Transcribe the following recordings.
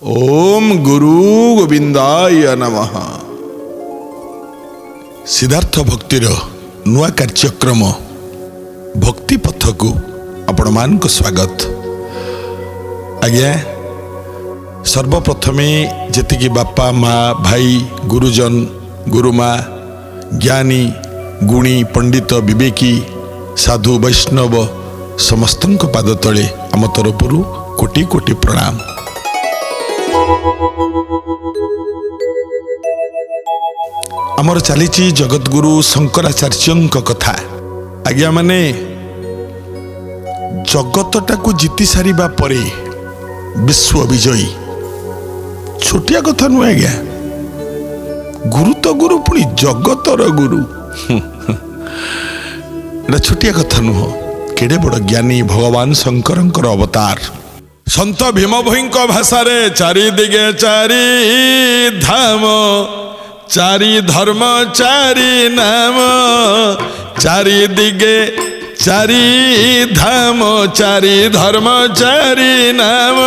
ओम गुरु गोविंदाय नमः। सिद्धार्थ भक्तिर नुआ कार्यक्रम भक्ति पथ को आपण मान को स्वागत। आज्ञा सर्वप्रथमे जेतिकी बापा माँ भाई गुरुजन गुरुमा ज्ञानी गुणी पंडित विवेकी साधु वैष्णव समस्त पाद तले आम तरफरु कोटि कोटि प्रणाम। आमर चली जगतगुरु शंकराचार्य कथा। आज्ञा माने जगतटा को जीति सारिबा परे विश्व विजयी छोटिया कथा नुह। आज्ञा गुरु तो गुरु पुणी जगतर गुरु छोटिया कथा नुह। केड़े बड़ ज्ञानी भगवान शंकरंकर अवतार। संत भीम भोई भाषा चारि दिगे चारि धाम चारि धर्म चारि नाम चारि दिगे चारि धाम चारि धर्म चारि नाम।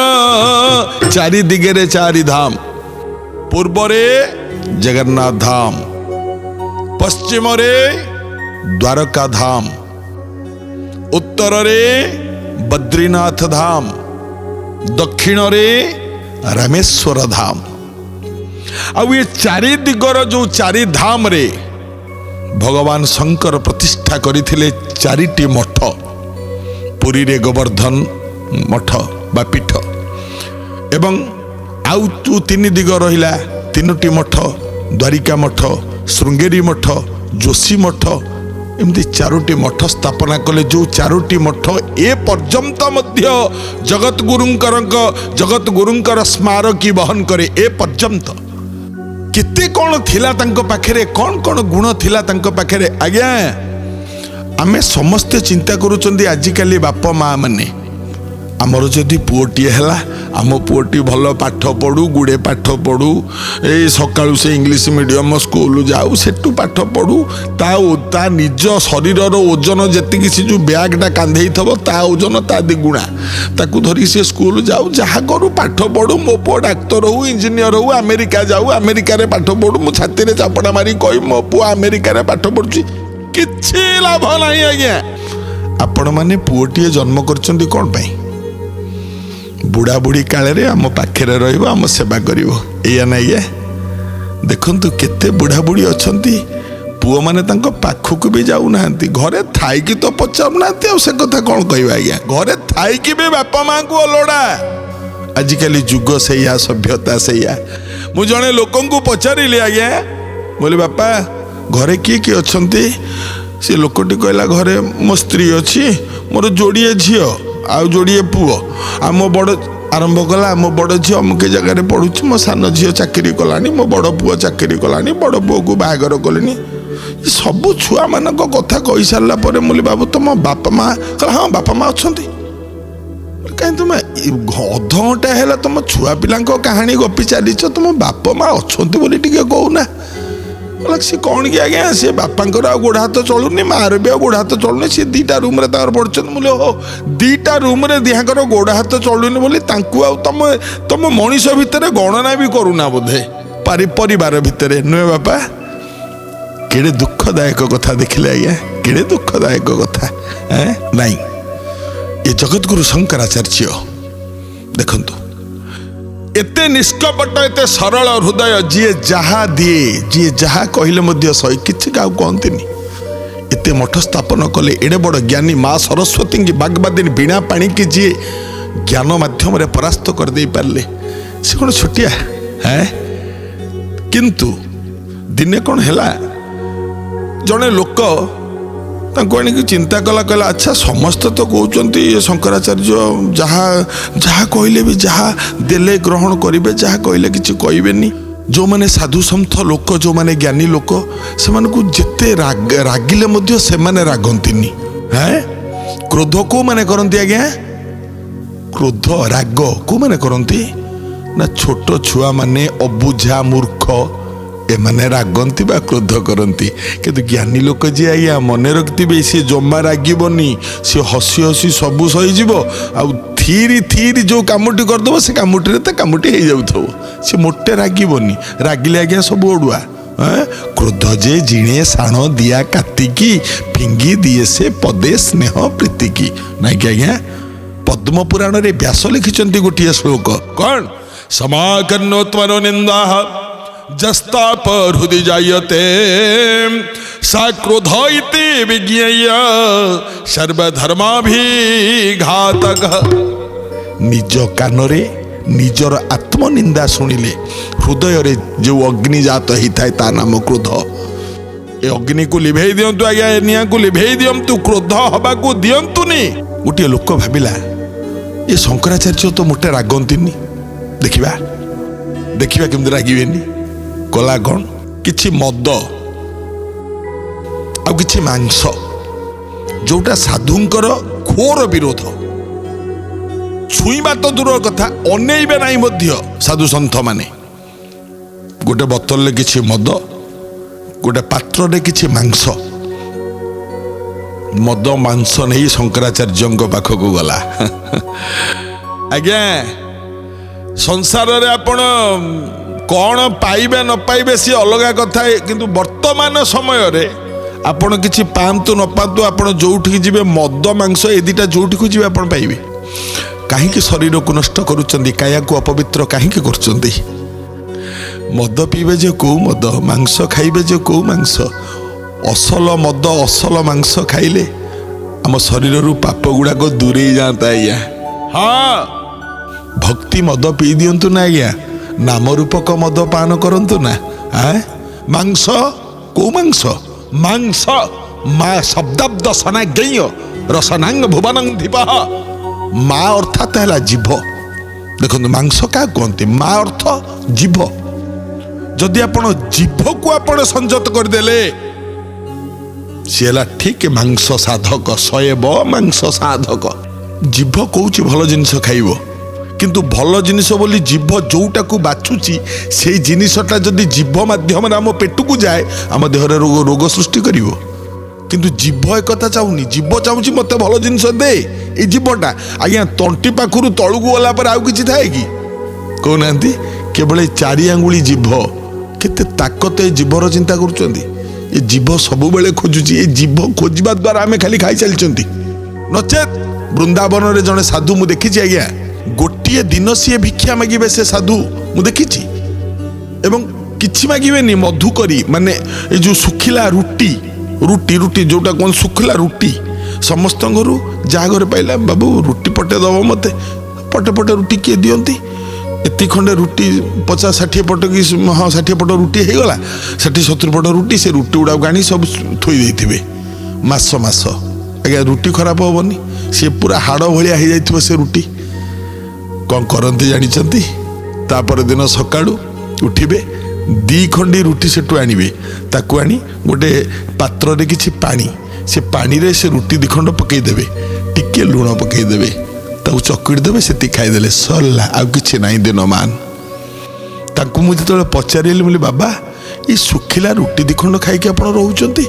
चारि दिगे रे चारि धाम। पूर्व रे जगन्नाथ धाम, पश्चिम रे द्वारका धाम, उत्तर रे बद्रीनाथ धाम, दक्षिण रे रामेश्वर धाम। अब ये चारि दिगर जो चारि धाम रे भगवान शंकर प्रतिष्ठा करथिले चारिटी मठ। पुरी रे गोवर्धन मठ बा पीठ एवं आउ जो तीन दिग रहिला तीनोटी मठ, द्वारिका मठ, श्रृंगेरी मठ, जोशी मठ, एमती चारोटी मठ स्थापना कले। जो चारोटी मठ ए पर्यंत मध्य जगत गुरुंकर स्मारकी बहन करे। ए पर्यंत केते कौन थिला तांको पाखरे, कौन कौन गुण थिला तांको पाखरे। आज्ञा आमे समस्ते चिंता करूचंदी आजिकाली बापा माँ माने आमर जदि पुओटीए हैला आम पुओटी भल पाठ पढ़ू, गुड़े पाठ पढ़ू, ए सकाळु से इंग्लिश मीडियम स्कूल जाऊ, सेटू पाठ पढ़ू, ता निज शरीर ओजन जेतिकी से जो बैगटा कांधे थब ता ओजन ता दिगुणा ताकू धरी से स्कूल जाऊ, जहाँ करू पाठ पढ़ू। मो पुओ डाक्तर हो, इंजीनियर हो, अमेरिका जाऊ, अमेरिका रे पाठ पढ़ू। मु छाती रे चापड़ा मारी कहि मो पुओ अमेरिका रे पाठ पढ़ुची, किछि लाभ नाही। आज्ञा आपण माने पुओटीए जन्म करचंदी कोन पई? बुढ़ा बुढ़ी काले आम पाखे रम सेवा कर। देखु केते बुढ़ा बुढ़ी अच्छा पुओ मैंने पाखक भी जाऊना, घरे थाईकी तो पचारूना से कथा कौन कह। आज्ञा घरे थाईकी भी बापा माँ को अलोड़ा। आजिकल जुग से सभ्यता से मु जड़े लोक पचारि। आज्ञा बोले बापा घरे किए किए अच्छा? सी लोकटी कहला घरे मो स्त्री अच्छी, मोर जोड़िए झी आ जोड़िए पुओ। आ मो बड़ आरंभ कला मो बड़ झी अमुके जगह पढ़ुची, मो सान झी चाकरी कलानी, मो बड़ पुओ चाकरी कलानी, बड़ पुओ को बाहागर कले। सबू छुआ मान कथा कही सारा पर मुझे बाबू तुम बापा माँ कह हाँ बापा माँ अच्छा कहीं तुम अध घंटा है तुम छुआ पिला कहानी गपी चलीच, तुम बापा माँ अच्छा बोली टे कहूना। सी कौन कि आज्ञा सी बापांकर गोड़ हाथ चलुनी, मार भी गोड़ हाथ चलुनी, सी दीटा रूम रे पढ़ुं। बोले हो दीटा रूम रे दिहाकर गोड़ हाथ चलुनी बोली तुम तुम मनीष भितर गणना भी करूना बोधे परिवार भितर नुहे। बापा केड़े दुखदायक कथा देखिले आज्ञा, केड़े दुखदायक कथा नहीं। ये जगतगुरु शंकराचार्य देखंतु एते निष्कपट एते सरल हृदय, जी जहा दिए जी जहा कहले मध्य सही किछि का कहंतिनी। एते मठ स्थापन कले। एडे बड़ ज्ञानी माँ सरस्वती की बागबादिनी बीणा पाणी की जी ज्ञान माध्यम रे परास्त कर दे पारले। से कौन छोटिया है? किंतु दिने कौन हैला जड़े लोक आनी चिंता कला कहला अच्छा समस्त तो कहते शंकराचार्य जहाँ जहाँ कहले भी जहाँ देले ग्रहण करेंगे, जहाँ कहले किसी कहबेनी। जो माने साधु सन्थ लोक जो माने ज्ञानी लोक से जिते रागिले मध्य से माने रागंतिनी। हैं क्रोध को माने करती? आज्ञा क्रोध राग को माने करती ना छोट छुआ माने अबुझा मूर्ख एमाने रागंती बा क्रोध करती। किंतु ज्ञानी लोक जी आज्ञा मन रखिथे सी जमा रागबनी, सी हसी हसी सबू सहीज ଥିରି ଥିରି ଯେଉଁ କାମଟି କରିଦେବ ସେ କାମଟିରେ ତା କାମଟି ହେଇଯାଉଥିବ, ସେ ମୋଟେ ରାଗିବନି। ରାଗିଲେ ଆଜ୍ଞା ସବୁ ଅଡ଼ୁଆ। କ୍ରୋଧ ଯେ ଜିଣେ ସାଣ ଦିଆ କାତିକି, ଫିଙ୍ଗି ଦିଏ ସେ ପଦେ ସ୍ନେହ ପ୍ରୀତିକି। ନାଇଁ କି ଆଜ୍ଞା? ପଦ୍ମ ପୁରାଣରେ ବ୍ୟାସ ଲିଖିଛନ୍ତି ଗୋଟିଏ ଶ୍ଲୋକ, କ'ଣ? ସମାକର୍ଣ୍ଣୋତ୍ମନ ନିନ୍ଦା ଜସ୍ତାପ ହୃଦି ଜାୟତେ, ସା କ୍ରୋଧ ଇତି ବିଜ୍ଞେୟ ସର୍ବଧର୍ମାଭିଘାତକ। ନିଜ କାନରେ ନିଜର ଆତ୍ମନିନ୍ଦା ଶୁଣିଲେ ହୃଦୟରେ ଯେଉଁ ଅଗ୍ନି ଜାତ ହେଇଥାଏ ତା ନାମ କ୍ରୋଧ। ଏ ଅଗ୍ନିକୁ ଲିଭେଇ ଦିଅନ୍ତୁ ଆଜ୍ଞା, ଏ ନିଆଁକୁ ଲିଭେଇ ଦିଅନ୍ତୁ, କ୍ରୋଧ ହବାକୁ ଦିଅନ୍ତୁନି। ଗୋଟିଏ ଲୋକ ଭାବିଲା ଏ ଶଙ୍କରାଚାର୍ଯ୍ୟ ତ ମୋଟେ ରାଗନ୍ତିନି, ଦେଖିବା ଦେଖିବା କେମିତି ରାଗିବେନି। କଲା କ'ଣ? କିଛି ମଦ ଆଉ କିଛି ମାଂସ, ଯୋଉଟା ସାଧୁଙ୍କର ଘୋର ବିରୋଧ। ଛୁଇଁବା ତ ଦୂରର କଥା, ଅନେଇବେ ନାହିଁ ମଧ୍ୟ ସାଧୁ ସନ୍ଥ ମାନେ। ଗୋଟେ ବୋତଲରେ କିଛି ମଦ, ଗୋଟେ ପାତ୍ରରେ କିଛି ମାଂସ। ମଦ ମାଂସ ନେଇ ଶଙ୍କରାଚାର୍ଯ୍ୟଙ୍କ ପାଖକୁ ଗଲା। ଆଜ୍ଞା, ସଂସାରରେ ଆପଣ କ'ଣ ପାଇବେ ନ ପାଇବେ ସିଏ ଅଲଗା କଥା, କିନ୍ତୁ ବର୍ତ୍ତମାନ ସମୟରେ ଆପଣ କିଛି ପାଆନ୍ତୁ ନ ପାଆନ୍ତୁ, ଆପଣ ଯୋଉଠିକି ଯିବେ ମଦ ମାଂସ ଏ ଦିଟା ଯୋଉଠିକୁ ଯିବେ ଆପଣ ପାଇବେ। କାହିଁକି ଶରୀରକୁ ନଷ୍ଟ କରୁଛନ୍ତି? କାୟାକୁ ଅପବିତ୍ର କାହିଁକି କରୁଛନ୍ତି? ମଦ ପିଇବେ ଯେ କୋଉ ମଦ, ମାଂସ ଖାଇବେ ଯେ କୋଉ ମାଂସ। ଅସଲ ମଦ ଅସଲ ମାଂସ ଖାଇଲେ ଆମ ଶରୀରରୁ ପାପ ଗୁଡ଼ାକ ଦୂରେଇ ଯାଆନ୍ତା ଆଜ୍ଞା। ହଁ, ଭକ୍ତି ମଦ ପିଇ ଦିଅନ୍ତୁ ନା ଆଜ୍ଞା, ନାମ ରୂପକ ମଦ ପାନ କରନ୍ତୁ ନା। ମାଂସ, କୋଉ ମାଂସ? ମାଂସ ମା ଶବ୍ଦାବ୍ଦ ସନାଜ୍ଞ ରସନାଙ୍ଗ ଭୁବନଂ ଧୀପଃ। ମା ଅର୍ଥାତ ହେଲା ଜିଭ। ଦେଖନ୍ତୁ ମାଂସ କାହା କୁହନ୍ତି? ମା ଅର୍ଥ ଜିଭ। ଯଦି ଆପଣ ଜିଭକୁ ଆପଣ ସଂଯତ କରିଦେଲେ ସିଏ ହେଲା ଠିକ ମାଂସ ସାଧକ, ଶୟବ ମାଂସ ସାଧକ। ଜିଭ କହୁଛି ଭଲ ଜିନିଷ ଖାଇବ, କିନ୍ତୁ ଭଲ ଜିନିଷ ବୋଲି ଜିଭ ଯୋଉଟାକୁ ବାଛୁଛି ସେଇ ଜିନିଷଟା ଯଦି ଜିଭ ମାଧ୍ୟମରେ ଆମ ପେଟକୁ ଯାଏ ଆମ ଦେହରେ ରୋଗ ସୃଷ୍ଟି କରିବ। କିନ୍ତୁ ଜିଭ ଏକଥା ଚାହୁଁନି, ଜିଭ ଚାହୁଁଛି ମତେ ଭଲ ଜିନିଷ ଦେ। ଏଇ ଜିଭଟା ଆଜ୍ଞା ତଣ୍ଟି ପାଖରୁ ତଳକୁ ଗଲା ପରେ ଆଉ କିଛି ଥାଏ କି? କହୁନାହାନ୍ତି? କେବଳ ଏ 4 ଆଙ୍ଗୁଳି ଜିଭ। କେତେ ତାକତ ଏ ଜିଭର ଚିନ୍ତା କରୁଛନ୍ତି? ଏ ଜିଭ ସବୁବେଳେ ଖୋଜୁଛି। ଏ ଜିଭ ଖୋଜିବା ଦ୍ୱାରା ଆମେ ଖାଲି ଖାଇଚାଲିଛନ୍ତି। ନଚେତ୍ ବୃନ୍ଦାବନରେ ଜଣେ ସାଧୁ ମୁଁ ଦେଖିଛି ଆଜ୍ଞା, ଗୋଟିଏ ଦିନ ସିଏ ଭିକ୍ଷା ମାଗିବେ ସେ ସାଧୁ, ମୁଁ ଦେଖିଛି। ଏବଂ କିଛି ମାଗିବେନି, ମଧୁ କରି ମାନେ ଏ ଯେଉଁ ଶୁଖିଲା ରୁଟି ରୁଟି ଯୋଉଟା କ'ଣ ଶୁଖିଲା ରୁଟି ସମସ୍ତଙ୍କ ଘରୁ ଯାହା ଘରେ ପାଇଲା, ବାବୁ ରୁଟି ପଟେ ଦେବ ମୋତେ। ପଟେ ପଟେ ରୁଟି କିଏ ଦିଅନ୍ତି? ଏତିକି ଖଣ୍ଡେ ରୁଟି 50-60 ପଟ କି 60 ପଟ ରୁଟି ହେଇଗଲା, 60-70 ପଟ ରୁଟି। ସେ ରୁଟି ଗୁଡ଼ାକୁ ଆଣି ସବୁ ଥୋଇ ଦେଇଥିବେ ମାସ ଆଜ୍ଞା। ରୁଟି ଖରାପ ହବନି, ସିଏ ପୁରା ହାଡ଼ ଭଳିଆ ହେଇଯାଇଥିବ ସେ ରୁଟି। କ'ଣ କରନ୍ତି ଜାଣିଛନ୍ତି? ତାପର ଦିନ ସକାଳୁ ଉଠିବେ, 2 ଖଣ୍ଡି ରୁଟି ସେଠୁ ଆଣିବେ, ତାକୁ ଆଣି ଗୋଟେ ପାତ୍ରରେ କିଛି ପାଣି, ସେ ପାଣିରେ ସେ ରୁଟି 2 ଖଣ୍ଡ ପକେଇଦେବେ, ଟିକେ ଲୁଣ ପକେଇଦେବେ, ତାକୁ ଚକୁଡ଼ି ଦେବେ, ସେତିକି ଖାଇଦେଲେ, ସରିଲା। ଆଉ କିଛି ନାହିଁ ଦିନମାନ। ତାଙ୍କୁ ମୁଁ ଯେତେବେଳେ ପଚାରିଲି, ମୁଁ କହିଲି ବାବା ଏ ଶୁଖିଲା ରୁଟି 2 ଖଣ୍ଡ ଖାଇକି ଆପଣ ରହୁଛନ୍ତି,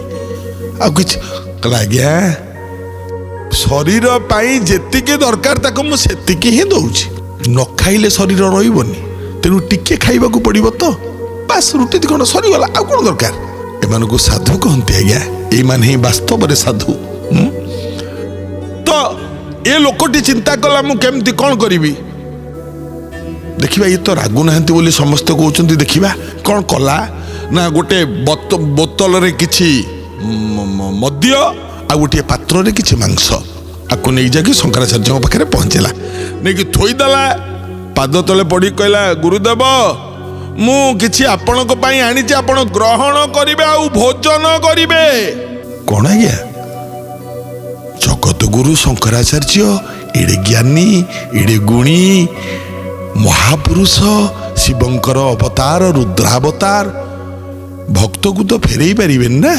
ଆଉ କିଛି? କହିଲା ଆଜ୍ଞା ଶରୀର ପାଇଁ ଯେତିକି ଦରକାର ତାକୁ ମୁଁ ସେତିକି ହିଁ ଦଉଛି। ନ ଖାଇଲେ ଶରୀର ରହିବନି, ତେଣୁ ଟିକେ ଖାଇବାକୁ ପଡ଼ିବ ତ, ବାସ୍ ରୁଟି 2 ଖଣ୍ଡ ସରିଗଲା, ଆଉ କ'ଣ ଦରକାର? ଏମାନଙ୍କୁ ସାଧୁ କହନ୍ତି ଆଜ୍ଞା। ଏଇମାନେ ହିଁ ବାସ୍ତବରେ ସାଧୁ। ତ ଏ ଲୋକଟି ଚିନ୍ତା କଲା ମୁଁ କେମିତି କ'ଣ କରିବି? ଦେଖିବା ଇଏ ତ ରାଗୁନାହାନ୍ତି ବୋଲି ସମସ୍ତେ କହୁଛନ୍ତି, ଦେଖିବା କ'ଣ କଲା ନା ଗୋଟେ ବୋତଲରେ କିଛି ମଦ୍ୟ ଆଉ ଗୋଟିଏ ପାତ୍ରରେ କିଛି ମାଂସ, ଆକୁ ନେଇ ଯାଇକି ଶଙ୍କରାଚାର୍ଯ୍ୟଙ୍କ ପାଖରେ ପହଞ୍ଚିଲା। ନେଇକି ଥୋଇଦେଲା, ପାଦ ତଳେ ପଡ଼ି କହିଲା, ଗୁରୁଦେବ ମୁଁ କିଛି ଆପଣଙ୍କ ପାଇଁ ଆଣିଛି, ଆପଣ ଗ୍ରହଣ କରିବେ ଆଉ ଭୋଜନ କରିବେ। କ'ଣ ଆଜ୍ଞା? ଜଗତଗୁରୁ ଶଙ୍କରାଚାର୍ଯ୍ୟ ଏଡ଼େ ଜ୍ଞାନୀ, ଏଡ଼େ ଗୁଣୀ ମହାପୁରୁଷ, ଶିବଙ୍କର ଅବତାର, ରୁଦ୍ରାବତାର। ଭକ୍ତକୁ ତ ଫେରେଇ ପାରିବେନି ନା,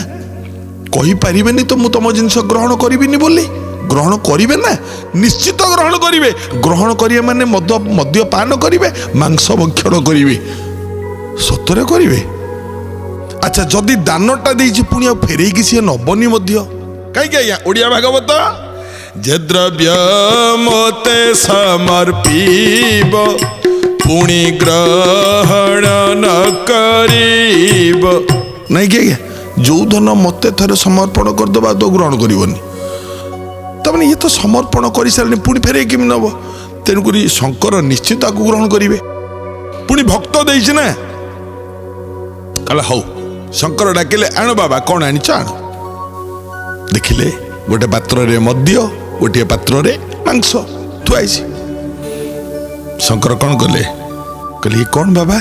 କହିପାରିବେନି ତ ମୁଁ ତମ ଜିନିଷ ଗ୍ରହଣ କରିବିନି ବୋଲି। ଗ୍ରହଣ କରିବେ ନା, ନିଶ୍ଚିତ ଗ୍ରହଣ କରିବେ। ଗ୍ରହଣ କରିବେ ମାନେ ମଦ୍ୟପାନ କରିବେ, ମାଂସ ଭକ୍ଷଣ କରିବେ, ସତରେ କରିବେ। ଆଚ୍ଛା, ଯଦି ଦାନଟା ଦେଇଛି ପୁଣି ଆଉ ଫେରେଇକି ସିଏ ନବନି ମଧ୍ୟ କାହିଁକି ଆଜ୍ଞା? ଓଡ଼ିଆ ଭାଗବତ जे द्रव्य मोते समर्पिब पुणी ग्रहण न करिब नहीं कि जो धन मते थरे समर्पण करदबा तो ग्रहण करबनी तमने ये तो समर्पण कर सारे पुणी फेरे कि नब तेणुक शंकर निश्चित आपको ग्रहण करेंगे पुणी भक्त देना ना कहला हौ शंकर डाकिले आण बाबा कौन आनीच आण देखिले गोटे पात्र रे मद्य गोटे पात्र रे मांस थुआई शंकर कौन कले कहले कौन बाबा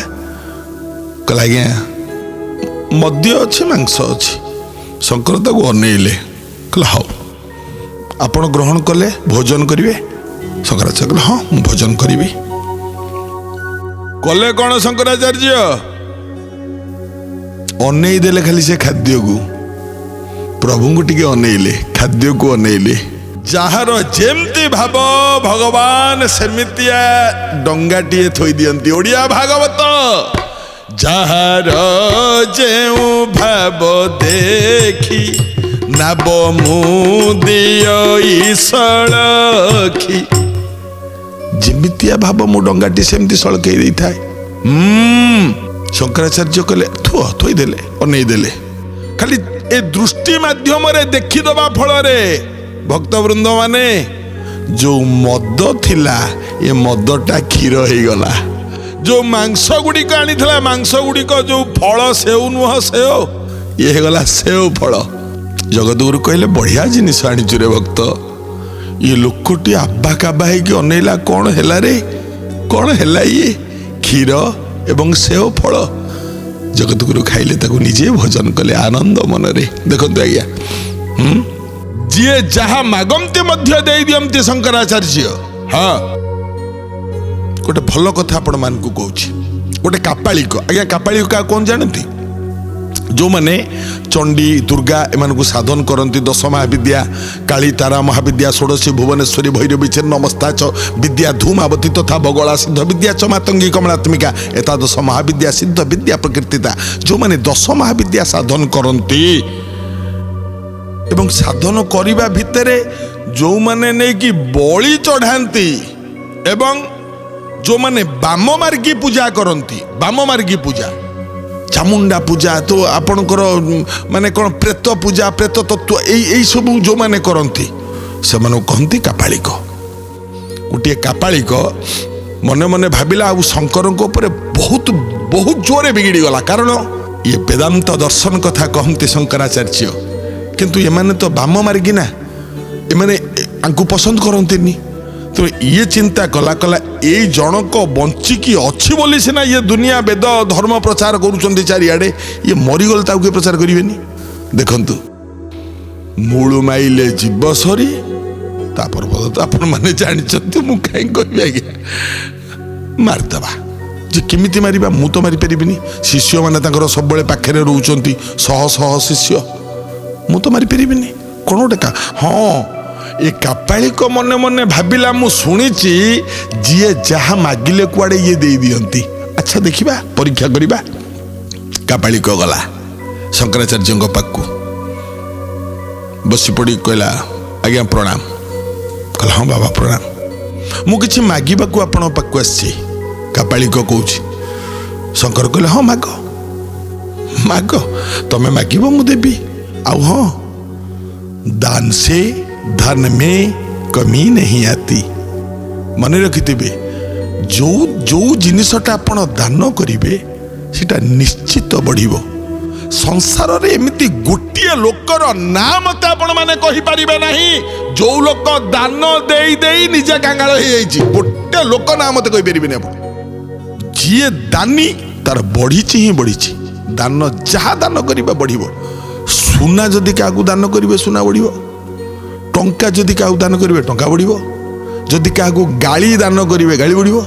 कहला आज्ञा मद्य अच्छे मांस अच्छी शंकर ताको अनेइले कहला हौ आपण ग्रहण कले भोजन करिवे शंकराचार्य कहले हाँ मु भोजन करी कले कौन शंकराचार्य अनेई देले खाली से खाद्य को प्रभु को टिके अनेइले खाद्य को अनेइले जार जेमती भाव भगवान सेमितिया डंगाटिए थोई दियंती ओडिया भागवत जार जेउ भाव देखी नाब मुदिय सड़खी जेमितिया भाव मो डंगाटी सेमती सड़कई दे था शंकराचार्य कहले थोई देले अनेई देले खाली ए दृष्टि माध्यम देखीदबा फल भक्तवृंद माने जो मद थिला ये मदटा क्षीर हो गला जो मांस गुड़िक आनी मांस गुड़िक जो फल सेव नुह सेव ये गला सेव फल जगतगुरु कहले बढ़िया जिनिस आनीचु रे भक्त ये लोकटी आब्बा काबा है अनेला कौन है रे कौन है ये क्षीर एवं सेव फल जगतगुरु खाइले ताको निजे भोजन कले आनंद मनरे देखो आज्ञा जी जहा मागमती मध्य दे दियंती शंकराचार्य हाँ गोटे भल कथा आपण मान को कहूँ गोटे कापालिक आज्ञा कापालिक क्या कौन जानती जो माने चंडी दुर्गा एमान साधन करती दश महाविद्या काली तारा महाविद्या षोड़शी भुवनेश्वरी भैरवी छिन्नमस्ता च विद्या धूमावती तथा बगला सिद्ध विद्या च मातंगी कमलात्मिका एतादश महाविद्या सिद्ध विद्या प्रकृतिता जो माने दश महाविद्या साधन करती एवं साधन करिबा भितरे जो माने नै कि बलि चढ़ाती एवं जो माने बाम मार्गी पूजा करती बाम मार्गी पूजा चामुंडा पूजा तो आपणकर माने कौन प्रेत पूजा प्रेत तत्व यही सब जो माने करती से कहती कापालिक गोटे कापालिक मने मने भाविला आ शंकर बहुत बहुत जोरे बिगिड़ी गला कारण ये वेदांत दर्शन कथा कहते शंकराचार्य किंतु ये माने तो बाम मार्गी ना ये माने आंकु पसंद करती तो ये चिंता कला कला ये जनक बंचिकी अच्छी बोली सीना ये दुनिया वेद धर्म प्रचार करुँच चारिआडे ये मरीगल ताकू प्रचार करेनि देखंतु मूल माइले जीव सरी तापर तो आपण मैंने जानते मु कहीं कहबी आज्ञा मारिदेवा जे केमिति मारिबा मु तो मारी परिबिनी शिष्य माने सब पाखे रोचंती शह शह शिष्य मु तो मारी परिबिनी कौन गोटे हाँ ये कापालिक मने मने भाविला मु शुणिची जी जहा मागिले कुआडे ये दे दियंती अच्छा देखिबा परीक्षा करिबा कापालिक गला शंकराचार्य पाखु बसी पड़ी कहला आज्ञा प्रणाम कहला हाँ बाबा प्रणाम मु किछि मागिबाकू आपण पाखु आछि कापालिक कहूछि शंकर कहले हाँ माग माग तमे मागिबो मु देबी आउ हाँ दान से धन में कमी नहीं आती मन रखिथिबे जो जो जिनिसटा आपण दान करिवे सेटा निश्चित बढ़िबो संसार रे एमिति गोटिए लोकर नाम मते आपण माने कहि परिबे नाही जो लोक दान देई देई निजे कांगाळ हे जाईची गोटे लोक नाम मते कहि परिबे नै आपण जिए दानी तार बढ़ीची ही बढ़ीची दान जहा दान करिबा बढ़िबो सुना जदि कागु दान करिवे सुना बढ़िबो टंका जदि क्या दान करेंगे टंका बढ़ो जदि क्या गाली दान करेंगे गाली बढ़ो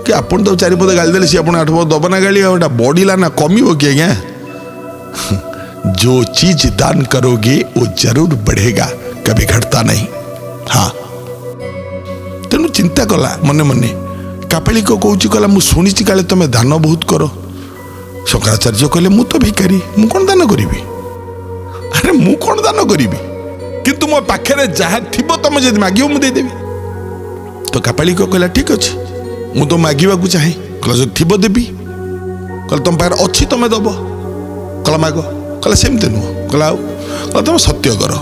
कि आपन तो चारिपद गाली देले सी आप 8 पद दबना गाली बढ़ला ना कमिबो कि आज्ञा जो चीज दान करोगे वो जरूर बढ़ेगा कभी घटता नहीं हाँ तेणु चिंता कला मने मने कापालिक कहूँ कहला मु शुणी काले तुम दान बहुत कर शंकराचार्य कहले मु तो भिकारी मु कौन दान करी अरे मु कौन दान करी किंतु मो पाखे जहाँ थी तुम जब माग मुदेदेवी। तो कापालिक कहला ठीक अच्छे मु तो मागे चाहे कहला जो थी देवी कहला तुम पाखे अच्छी तुम दब कहला माग कहला सेमती नुह कहला तुम सत्य कर।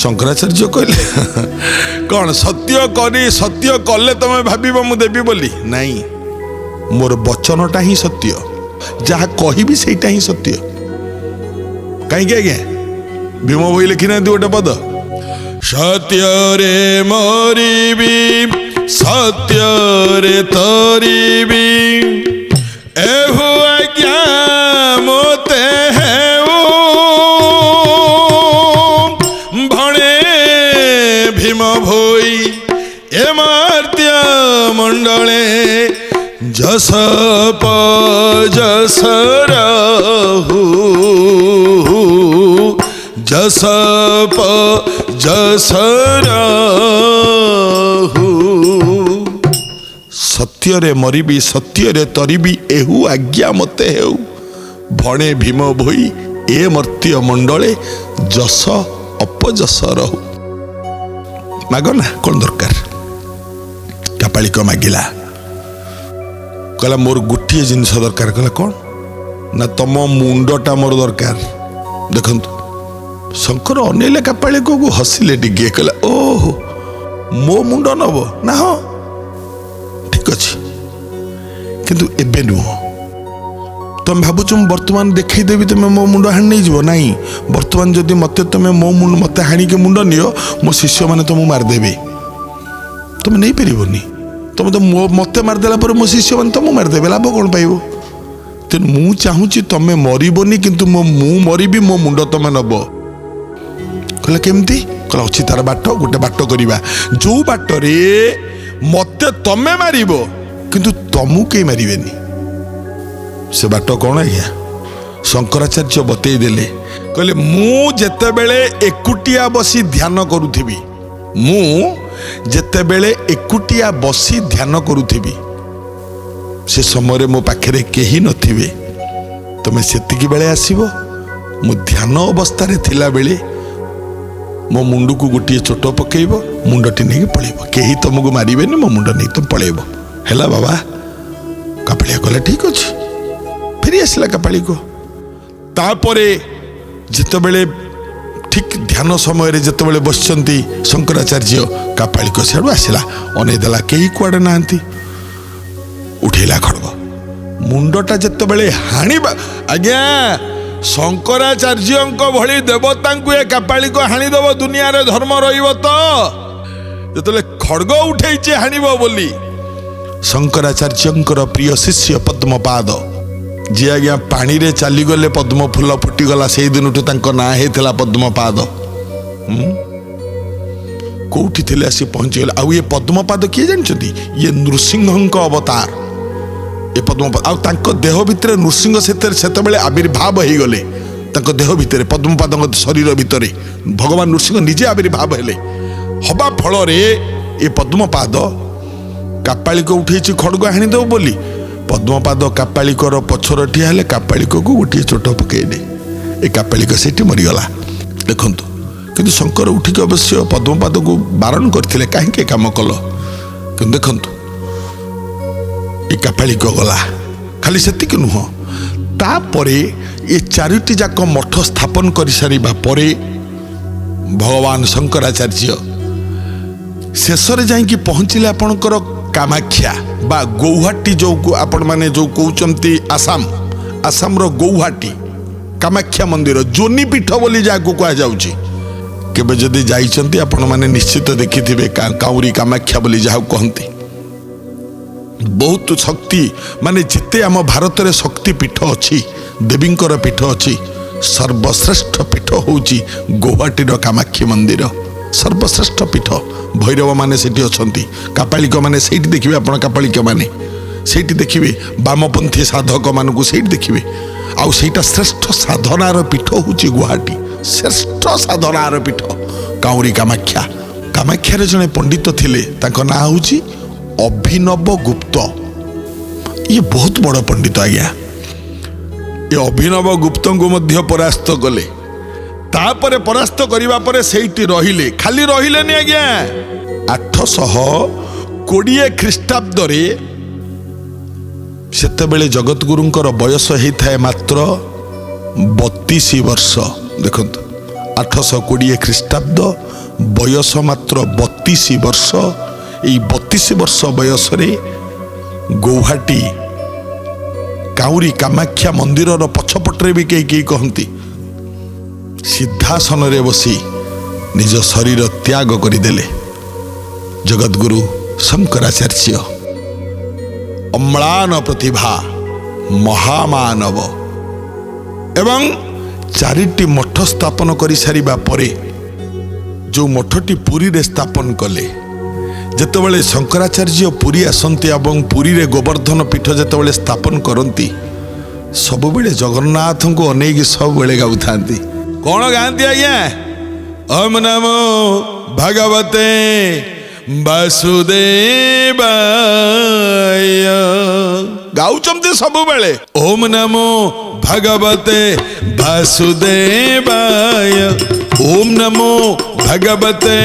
शंकराचार्य कहले कौन सत्य करी सत्य कले तुम भाव मु देवी बोली नहीं मोर वचनटा ही सत्य जहाँ कहि सेटा ही सत्य। कहीं आज्ञा भीम बही लिखी ना गोटे पद सत्य रे मरिबी सत्य रे तरिबी एहु आज्ञा मोते भणे भीम भोई ए मार्त्य मंडले जस जस रहू जस जस रहू सत्य रे मरिबी सत्य रे तरिबी एहु आज्ञा मते हेउ भणे भीम भोई ए मर्त्य मंडले जस अपजस रहू। माग ना कौन दरकार कापालिक मागिला कहला मोर गोटे जिनस दरकार कहला कौन ना तुम मुंडटा मोर दरकार। देखंतु शंकर अनेले कापालिक को हसिले टिके कहला ओहो मो मुंड नब ना हाँ ठीक अच्छे किंतु एबे नुह तुम भावुच बर्तमान देखईदेवी तुम मो मुंड हाणी नहीं जीव नाई बर्तमान जदि मते तुम मो मुंड मते हाणी के मुंड नियो मो शिष्य माने तुमको मारदेवे तुम नहीं पारबनी तुम तो मते मारदेला पर मो शिष्य मैंने तुमको मारदेवे लाभ कौन पाइब। तेणु मु चाहूँगी तुम मरबनी किंतु मु मरबी मो मुंड तुम नब कहला केमती कहला अच्छी तार बाट गोटे बाट करवा जो बाटरे मते तमे मारिबो किंतु तमु के मारिबेनी से बाट कौन आज्ञा शंकराचार्य बतई देले कहले मु जेतेबेले एकुटिया बसी ध्यान करूथिबी मु जेतेबेले एकुटिया बसी ध्यान करूथिबी से समय मो पाखे केही नथिबे तमे सेतिकी बेले आसीबो मु ध्यान अवस्था थिला बेले मो मुंड को गोटे चोट पकेब मुंडटी नहीं पलैब कहीं तुमको मारेनि मो मुंड नहीं तुम पलैब है बाबा। कापालिया कहला ठीक अच्छे फेरी आसला कापाली को तापरे जितेबले ठीक ध्यान समय जितेबले बसचंती शंकराचार्य कापाली को सियाड़ू आसला अनेदेला कहीं कुआड़े ना उठेला खड़ग मुंडटा जितेबले हाणिबा आज्ञा शंकराचार्य भली देवता ए कापाली को हाणीदेव दुनिया रे धर्म रहिबो तो जितेबले खड़ग उठेइचे हाणिबो बोली शंकराचार्य प्रिय शिष्य पद्मपाद जी आज्ञा पानी रे चली गले पद्म फूल फुटीगला से दिन ना होता पद्मपाद कौटी थे आसी पहुंचीगले आउ ये पद्मपाद किए जानते ये नृसिंह अवतार ये पद्मपाद आ देह भितर नृसिंह से आविर्भाव हो गले देह भितर पद्मपाद शरीर भितर भगवान नृसिंह निजे आविर्भाव हेले हवा फल ये पद्मपाद कापाली को उठे खड़ग हाणीदेव बोली पद्मपाद कापालिकर पछर ठिया हेले कापालिक को गोटे चोट पकईदे ए कापालिक से मरीगला देखु किंतु शंकर उठिक अवश्य पद्मपाद को बारण करते कहीं काम कल कि देखु ये कापालिक गला खाली सेतिक नुह तापरे ये चारिटी जाक मठ स्थापन कर सारिबा परे भगवान शंकराचार्य शेषरे जाइकी पहुँचले आपणकर कामाख्या बा गौहाटी जो आपण माने जो कहते आसाम आसाम रो गौहाटी कामाख्या मंदिर जोनीपीठ बोली जहाँ कह जाऊँगी केबे जदि जाइछंती आपण माने निश्चित देखिथिबे काउरी कामाख्या बोली जहाँ कहती बहुत शक्ति माने जिते आम भारत रे शक्ति पीठ अच्छी देवींकर पीठ अच्छी सर्वश्रेष्ठ पीठ होउची गौहाटी रो कामाख्या मंदिर सर्वश्रेष्ठ पीठ भैरव माने सेठी अछंती कापालिक माने सेठी देखिबे आपण कापालिक माने सेठी देखिबे वामपंथी साधक मानकु सेठी देखिबे आउ सेटा श्रेष्ठ साधनार पीठ होउची गुवाहाटी श्रेष्ठ साधनार पीठ काउरी कामाख्या कामाख्या जने पंडित थिले तांको ना होउची अभिनव गुप्त ये बहुत बड़ पंडित आज्ञा ये अभिनव गुप्त को मध्य परास्त कले तापरे परास्त करिबा परे सेठी रहिले खाली रहिलेनी आज्ञा 820 ख्रीष्टाब्द रे सेतेबेले जगतगुरुंकर बयस होता है मात्र 32 वर्ष। देखंतु 820 ख्रीष्टाब्द बयस मात्र 32 वर्ष। यही 32 वर्ष बयस रे गौहाटी काउरी कामाख्या मंदिर पछपटे भी कई कहती सिद्धासन रे बसी निज शरीर त्याग करदेले जगतगुरु शंकराचार्य अम्लान प्रतिभा महामानव एवं 4टी मठ स्थापन कर सारिबा परे जो मठटी पुरी रे स्थापन कले जेतेबेले शंकराचार्य पुरी आसंती एवं पुरी रे गोवर्धन पीठ जेतेबेले स्थापन करती सबुबेले जगन्नाथ को अनेक सबुबेले गाउथांती कौन गांधी आज्ञा ओम नमो भगवते वासुदेवाय गाउचंती सबुबेले ओम नमो भगवते वासुदेवाय ओम नमो भगवते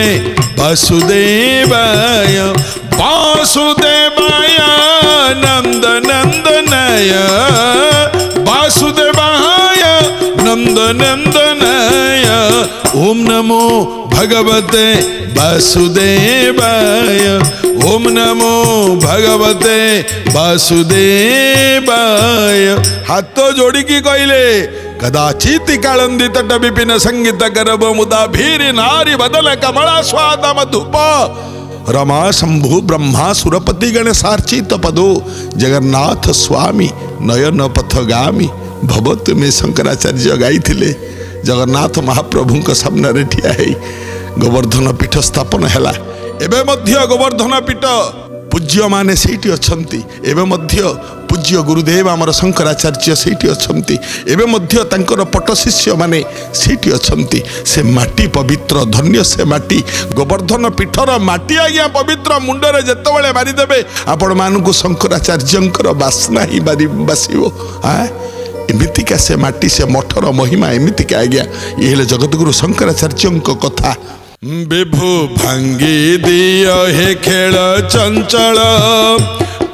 वासुदेवाय वासुदेवाय नंद नंदनाय वासुदेवाय नंद नंदनाय ओम नमो भगवते वासुदेवाय ओम नमो भगवते वासुदेवाय हाथ जोड़ी की कहले कदाचित कालंदी तट विपिन संगीत गर्भ मुदा भीरी नारी बदल कमला स्वाद मधुप रमा शंभु ब्रह्मा सुरपति गणेशार्चित पदो जगन्नाथ स्वामी नयन पथगामी भवत में शंकराचार्य गाई जगन्नाथ महाप्रभु सामने ठिया है गोवर्धन पीठ स्थापन है एवं गोवर्धन पीठ पूज्य माने सेठी अछंती एवं पूज्य गुरुदेव आमर शंकराचार्य सेठी अछंती एवं तांकर पट शिष्य माने सेठी अछंती से माटी पवित्र धन्य से माटी गोवर्धन पीठर माटी आज्ञा पवित्र मुंडरे जेतेबेले मारिदेबे आपण मानकु शंकराचार्यंकर बासना ही बासिबो हां एमितिका से माटी से मठर महिमा एमितिका आज्ञा ये जगतगुरु शंकराचार्य कथा विभु भांगी दिय हे खेल चंचल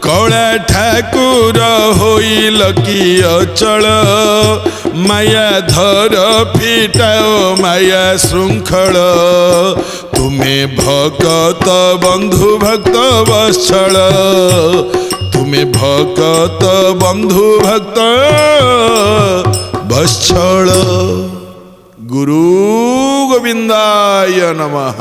कला ठाकुर होइल कि अचल माया धर फिटाओ माया श्रृंखल तुम्हें भक्त बंधु भक्त वत्सल तुम्हें भक्त बंधु भक्त वत्सल गुरु गोविंदाय नमः।